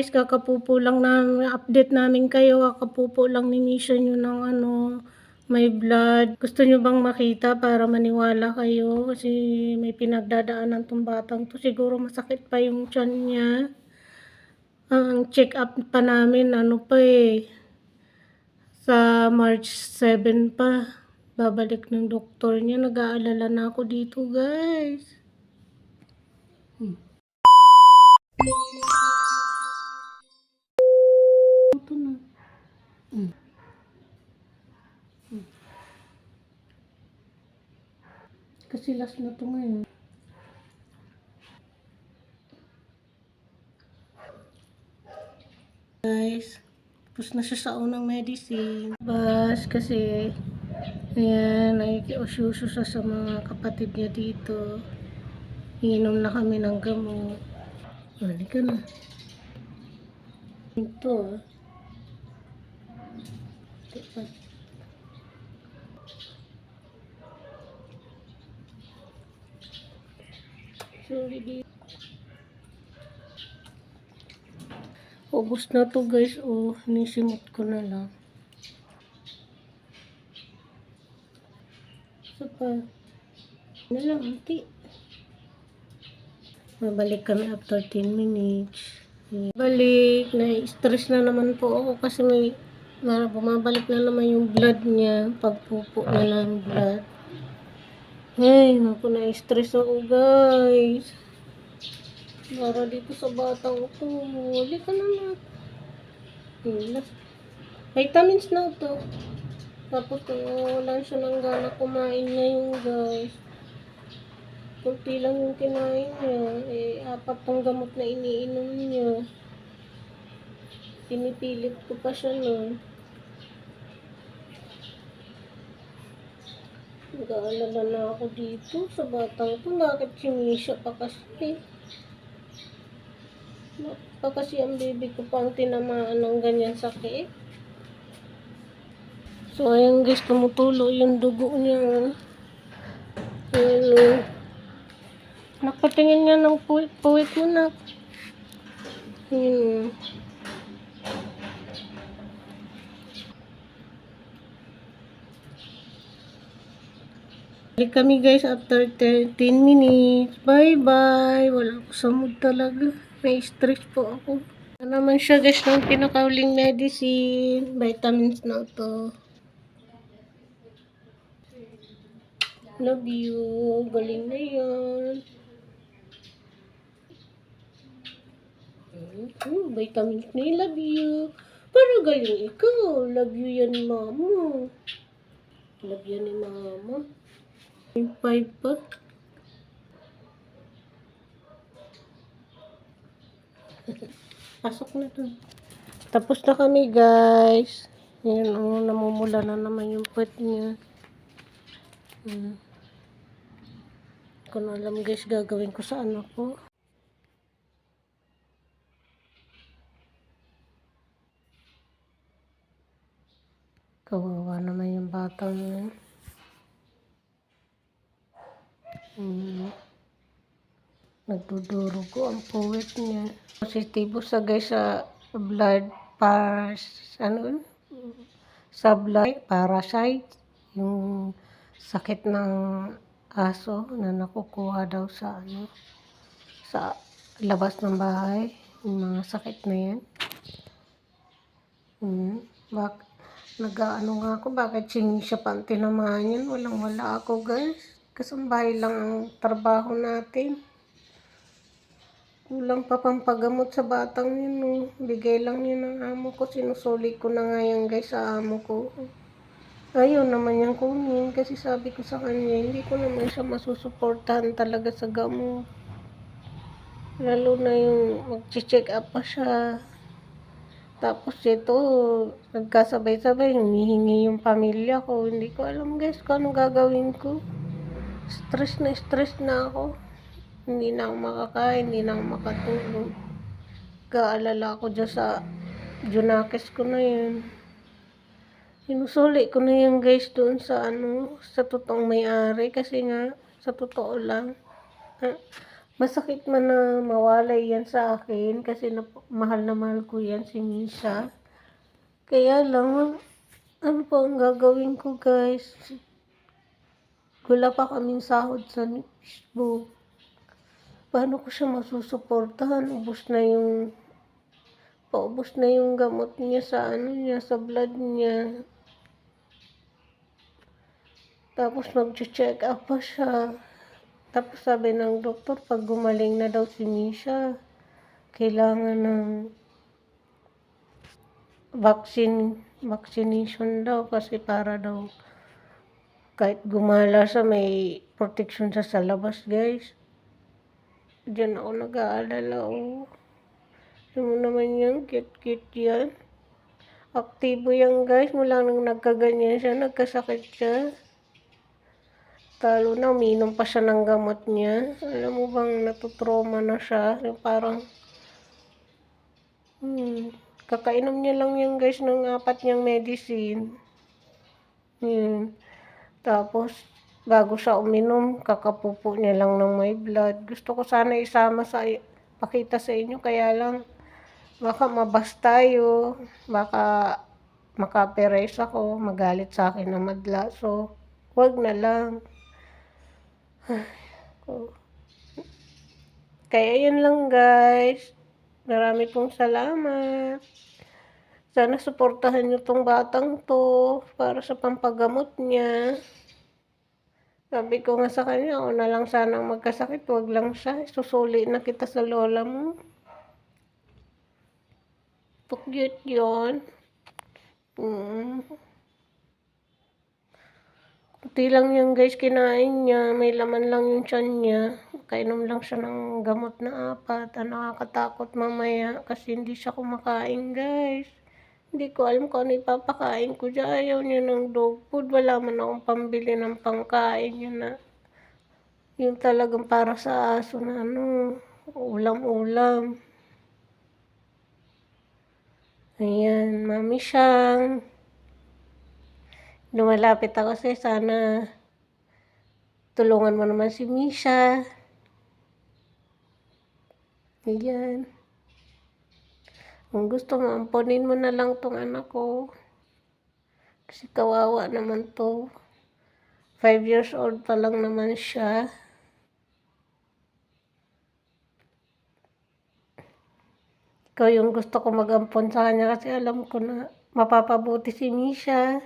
guys, kakapupo lang namin, update namin kayo, kakapupo lang ni Misha nyo ng may blood. Gusto nyo bang makita para maniwala kayo? Kasi may pinagdadaanan tong batang to. Siguro masakit pa yung tiyan niya. Ang check up pa namin, sa March 7 pa. Babalik ng doktor niya. Nag-aalala na ako dito, guys. Ito na. Kasi last na to ngayon. Guys, tapos na siya sa unang medicine. Bas, kasi ayan, nakikiusyuso siya sa mga kapatid niya dito. Iinom na kami ng gamot. Halika na. Ito Diba? Sorry, ubos na to guys. Nisimot ko na lang. So pa, na lang, ati. Mabalik kami after 10 minutes. Balik, na-stress na naman po ako kasi bumabalik na naman yung blood niya. Pagpupo na ng blood. Ay, naku, na-stress ako guys. Para dito sa batang ito. Halika na natin. Vitamins na ito. Tapos wala siya ng gana kumain ngayon guys. Kunti lang yung kinain niya. 4 tong gamot na iniinom niya. Pinipilit ko pa siya nun. Nag-aalala na ako dito sa batang ito. Bakit sinisya pa kasi? Bakit pa kasi ang baby ko pang tinamaan ng ganyan sakit? So ayan guys, tumutulo yung dugo niya. Ayan. Nakatingin nga ng puwit mo na. Balik kami guys after 13 minutes. Bye bye. Wala ko sa mood talaga. May stress po ako. Ano naman siya guys ng pinakauling medicine. Vitamins na to. Love you. Galing na yan. Vitamins na yun. Love you. Pero galing ikaw. Love you yan ni mama. Love yan ni mama. 5 pa. Pasok na to. Tapos na kami guys. Ayan namumula na naman yung puwet niya. Kung alam guys, gagawin ko sa anak ko. Kawawa naman yung batang yun. Nagdudurugo ang puwet niya. Positibo sa guys sa blood sa blood parasite. Yung sakit ng aso na nakukuha daw sa sa labas ng bahay. Yung mga sakit na yan. Nag-ano nga ako, bakit siya pa ang tinamaan yan? Walang-wala ako guys. Kasambahay lang ang trabaho natin. Kulang pa pampagamot sa batang yun. Bigay lang yun ng amo ko. Sinusuli ko na nga yan guys sa amo ko. Ayaw naman yung kunin kasi sabi ko sa kanya, hindi ko naman siya masusuportahan talaga sa gamot. Lalo na yung mag-check up pa siya. Tapos ito, nagkasabay-sabay, humihingi yung pamilya ko. Hindi ko alam guys kung anong gagawin ko. Stress na ako. Hindi na ako makakain, hindi na ako makatulog. Kaalala ko dyan sa Junakis ko na yun. Sinusuli ko na yun guys doon sa sa totoong may-ari. Kasi nga, sa totoo lang, Masakit man na mawalay yan sa akin kasi mahal na mahal ko yan si Misha. Kaya lang, ano po ang gagawin ko guys? Wala pa kaming sahod sa Facebook. Paano ko siya masusuportahan? Paubos na yung gamot niya sa sa blood niya. Tapos mag-check up pa siya. Tapos sabi ng doktor, pag gumaling na daw si Misha, kailangan ng vaccination daw kasi para daw kahit gumala siya may protection siya sa labas guys. Diyan ako nag-aalala Alam mo naman yan, cute yan. Aktibo yan guys, mula nung nagkaganyan siya, nagkasakit siya. Talo na, uminom pa siya ng gamot niya. Alam mo bang natutrauma na siya? Yung parang, kakainom niya lang yan guys ng 4 niyang medicine. Tapos, bago siya uminom, kakapupo niya lang ng may blood. Gusto ko sana pakita sa inyo, kaya lang, baka mabas tayo, baka makaperes ako, magalit sa akin na madla. So, wag na lang. Kaya yun lang guys. Marami pong salamat. Sana suportahan nyo tong batang to para sa pampagamot niya. Sabi ko nga sa kanya, ako na lang sana magkasakit, wag lang siya. Susuli na kita sa lola mo. Cute yun. Kunti lang yan guys, kinain niya. May laman lang yung tiyan niya. Kainom lang siya ng gamot na 4. Nakakatakot mamaya kasi hindi siya kumakain guys. Hindi ko alam kung ano ipapakain ko dyan. Ayaw niya ng dog food. Wala man akong pambili ng pangkain niya na. Yung talagang para sa aso na ulam-ulam. Ayan, Mami Siyang. Lumalapit ako sana tulungan mo naman si Misha. Ayan. Kung gusto mo, amponin mo na lang tong anak ko. Kasi kawawa naman to. 5 years old pa lang naman siya. Ikaw yung gusto ko mag-ampon sa kanya kasi alam ko na mapapabuti si Misha.